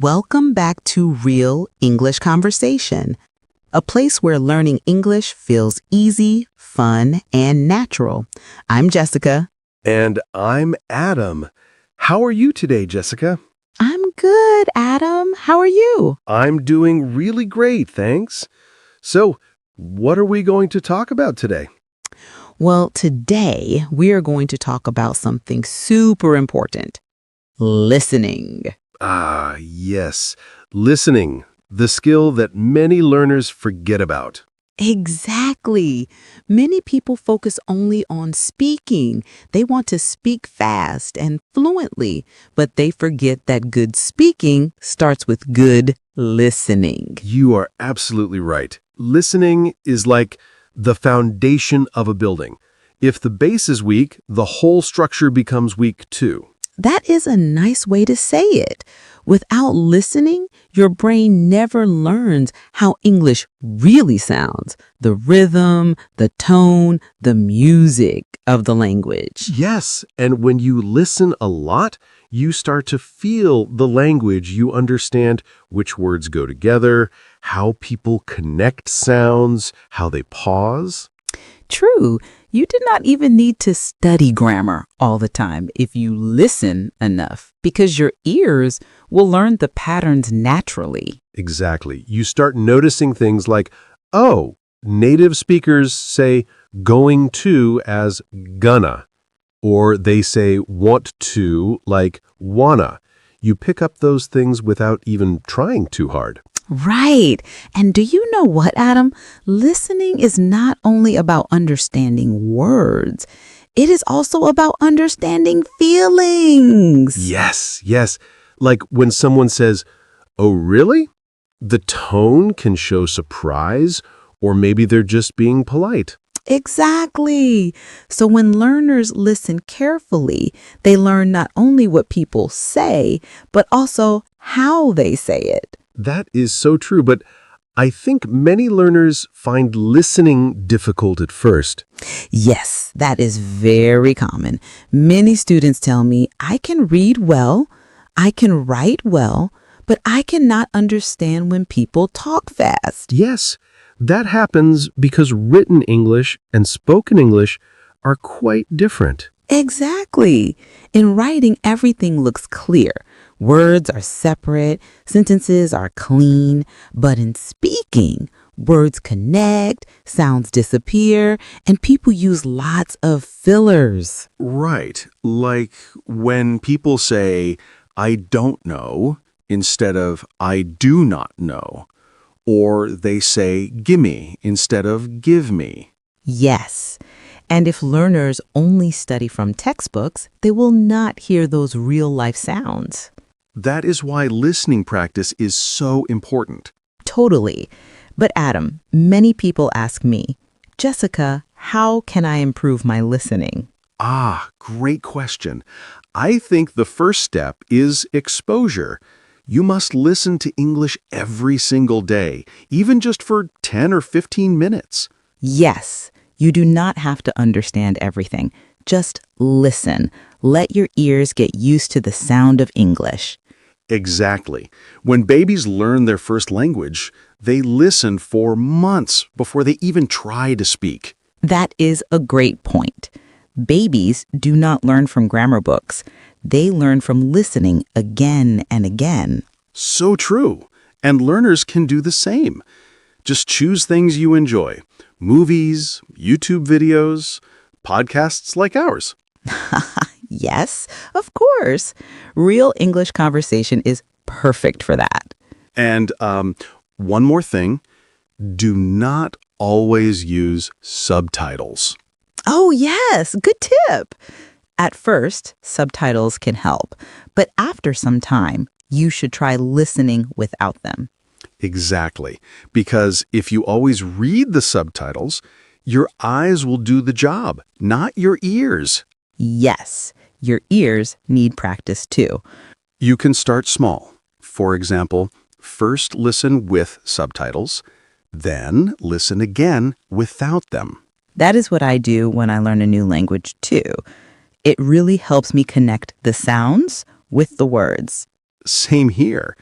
Welcome back to Real English Conversation, a place where learning English feels easy, fun, and natural. I'm Jessica. And I'm Adam. How are you today, Jessica? I'm good, Adam. How are you? I'm doing really great, thanks. So, what are we going to talk about today? Well, today we are going to talk about something super important: listening. Ah, yes, listening, the skill that many learners forget about. Exactly. Many people focus only on speaking. They want to speak fast and fluently, but they forget that good speaking starts with good listening. You are absolutely right. Listening is like the foundation of a building. If the base is weak, the whole structure becomes weak too. That is a nice way to say it. Without listening, your brain never learns how English really sounds: the rhythm, the tone, the music of the language. Yes, and when you listen a lot, you start to feel the language. You understand which words go together, how people connect sounds, how they pause. True, you do not even need to study grammar all the time if you listen enough, because your ears will learn the patterns naturally. Exactly. You start noticing things like, oh, native speakers say going to as gonna, or they say want to like wanna. You pick up those things without even trying too hard. Right. And do you know what, Adam? Listening is not only about understanding words, it is also about understanding feelings. Yes, yes. Like when someone says, oh, really? The tone can show surprise, or maybe they're just being polite. Exactly. So when learners listen carefully, they learn not only what people say, but also how they say it. That is so true, but I think many learners find listening difficult at first. Yes, that is very common. Many students tell me, I can read well, I can write well, but I cannot understand when people talk fast. Yes, that happens because written English and spoken English are quite different. Exactly. In writing, everything looks clear. Words are separate, sentences are clean, but in speaking, words connect, sounds disappear, and people use lots of fillers. Right. Like when people say, I don't know, instead of I do not know. Or they say, gimme, instead of give me. Yes. And if learners only study from textbooks, they will not hear those real-life sounds. That is why listening practice is so important. Totally. But Adam, many people ask me, Jessica, how can I improve my listening? Ah, great question. I think the first step is exposure. You must listen to English every single day, even just for 10 or 15 minutes. Yes, you do not have to understand everything. Just listen. Let your ears get used to the sound of English. Exactly. When babies learn their first language, they listen for months before they even try to speak. That is a great point. Babies do not learn from grammar books. They learn from listening again and again. So true. And learners can do the same. Just choose things you enjoy. Movies, YouTube videos, podcasts like ours. Yes, of course. Real English conversation is perfect for that. And one more thing, do not always use subtitles. Oh, yes, good tip. At first, subtitles can help, but after some time, you should try listening without them. Exactly. Because if you always read the subtitles, your eyes will do the job, not your ears. Yes, your ears need practice too. You can start small. For example, first listen with subtitles, then listen again without them. That is what I do when I learn a new language too. It really helps me connect the sounds with the words. Same here.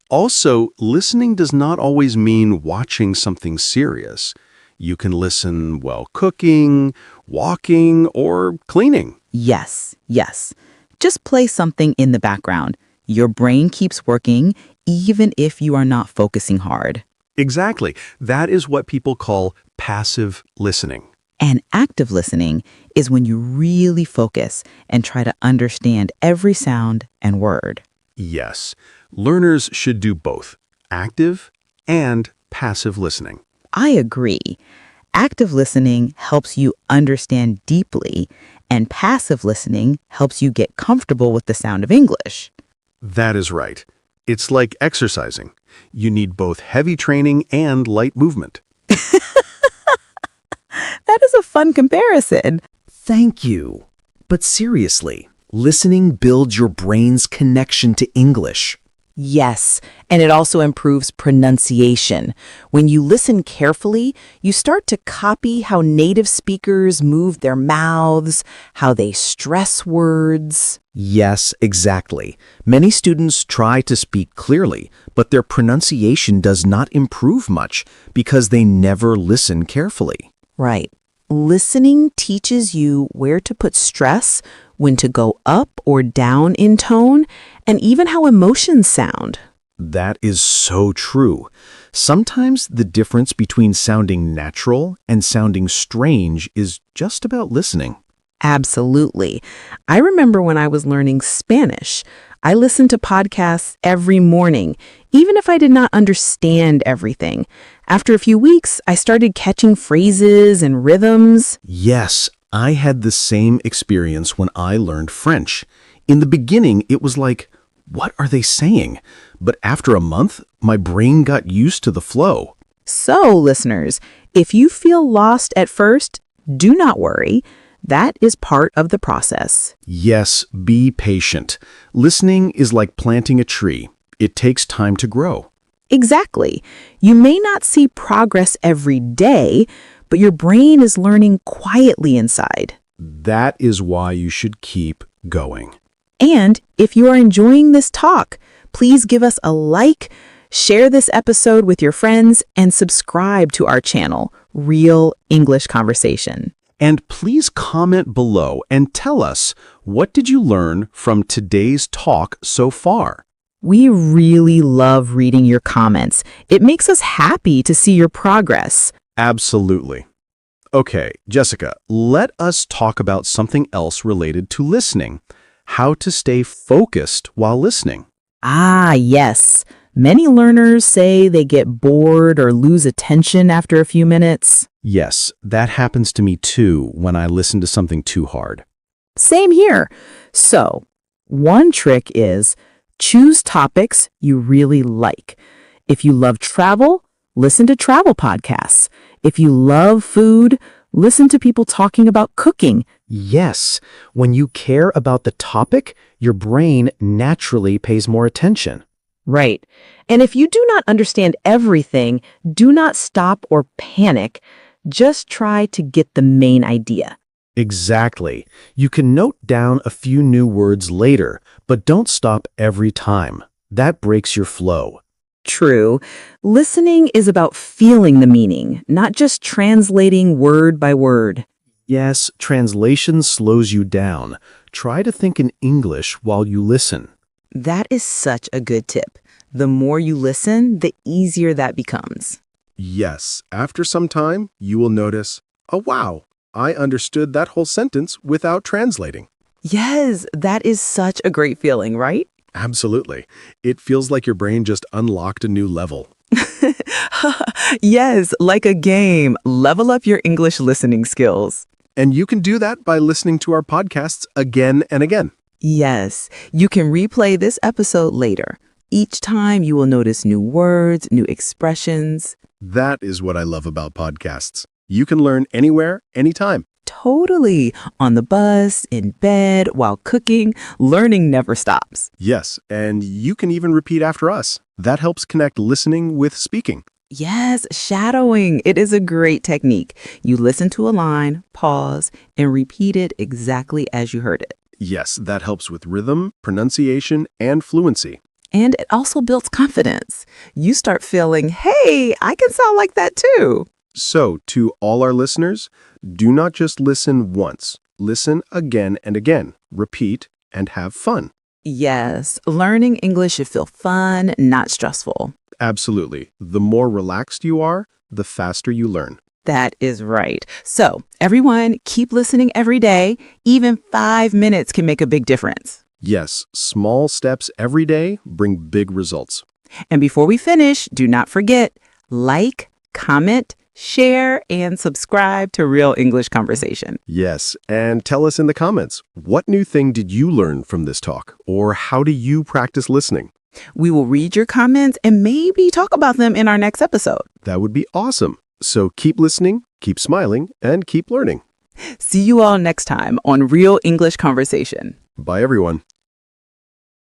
Also, listening does not always mean watching something serious. You can listen while cooking, walking, or cleaning. Yes, yes. Just play something in the background. Your brain keeps working even if you are not focusing hard. Exactly. That is what people call passive listening. And active listening is when you really focus and try to understand every sound and word. Yes, learners should do both active and passive listening. I agree. Active listening helps you understand deeply, and passive listening helps you get comfortable with the sound of English. That is right. It's like exercising. You need both heavy training and light movement. That is a fun comparison. Thank you. But seriously, listening builds your brain's connection to English. Yes, and it also improves pronunciation. When you listen carefully, you start to copy how native speakers move their mouths, how they stress words. Yes, exactly. Many students try to speak clearly, but their pronunciation does not improve much because they never listen carefully. Right. Listening teaches you where to put stress, when to go up or down in tone, and even how emotions sound. That is so true. Sometimes the difference between sounding natural and sounding strange is just about listening. Absolutely. I remember when I was learning Spanish, I listened to podcasts every morning, even if I did not understand everything. After a few weeks, I started catching phrases and rhythms. Yes, I had the same experience when I learned French. In the beginning, it was like, what are they saying? But after a month, my brain got used to the flow. So, listeners, if you feel lost at first, do not worry. That is part of the process. Yes, be patient. Listening is like planting a tree. It takes time to grow. Exactly. You may not see progress every day, but your brain is learning quietly inside. That is why you should keep going. And if you are enjoying this talk, please give us a like, share this episode with your friends, and subscribe to our channel, Real English Conversation. And please comment below and tell us, what did you learn from today's talk so far? We really love reading your comments. It makes us happy to see your progress. Absolutely. Okay, Jessica, let us talk about something else related to listening. How to stay focused while listening. Ah, yes. Many learners say they get bored or lose attention after a few minutes. Yes, that happens to me too when I listen to something too hard. Same here. So, one trick is choose topics you really like. If you love travel, listen to travel podcasts. If you love food, listen to people talking about cooking. Yes, when you care about the topic, your brain naturally pays more attention. Right. And if you do not understand everything, do not stop or panic. Just try to get the main idea. Exactly. You can note down a few new words later, but don't stop every time. That breaks your flow. True. Listening is about feeling the meaning, not just translating word by word. Yes, translation slows you down. Try to think in English while you listen. That is such a good tip. The more you listen, the easier that becomes. Yes, after some time, you will notice, oh wow, I understood that whole sentence without translating. Yes, that is such a great feeling, right? Absolutely. It feels like your brain just unlocked a new level. Yes, like a game. Level up your English listening skills. And you can do that by listening to our podcasts again and again. Yes, you can replay this episode later. Each time you will notice new words, new expressions. That is what I love about podcasts. You can learn anywhere, anytime. Totally. On the bus, in bed, while cooking, learning never stops. Yes, and you can even repeat after us. That helps connect listening with speaking. Yes, shadowing. It is a great technique. You listen to a line, pause, and repeat it exactly as you heard it. Yes, that helps with rhythm, pronunciation, and fluency. And it also builds confidence. You start feeling, hey, I can sound like that too. So, to all our listeners, do not just listen once. Listen again and again. Repeat and have fun. Yes, learning English should feel fun, not stressful. Absolutely. The more relaxed you are, the faster you learn. That is right. So, everyone, keep listening every day. Even 5 minutes can make a big difference. Yes, small steps every day bring big results. And before we finish, do not forget, like, comment, share, and subscribe to Real English Conversation. Yes, and tell us in the comments, what new thing did you learn from this talk? Or how do you practice listening? We will read your comments and maybe talk about them in our next episode. That would be awesome. So keep listening, keep smiling, and keep learning. See you all next time on Real English Conversation. Bye, everyone.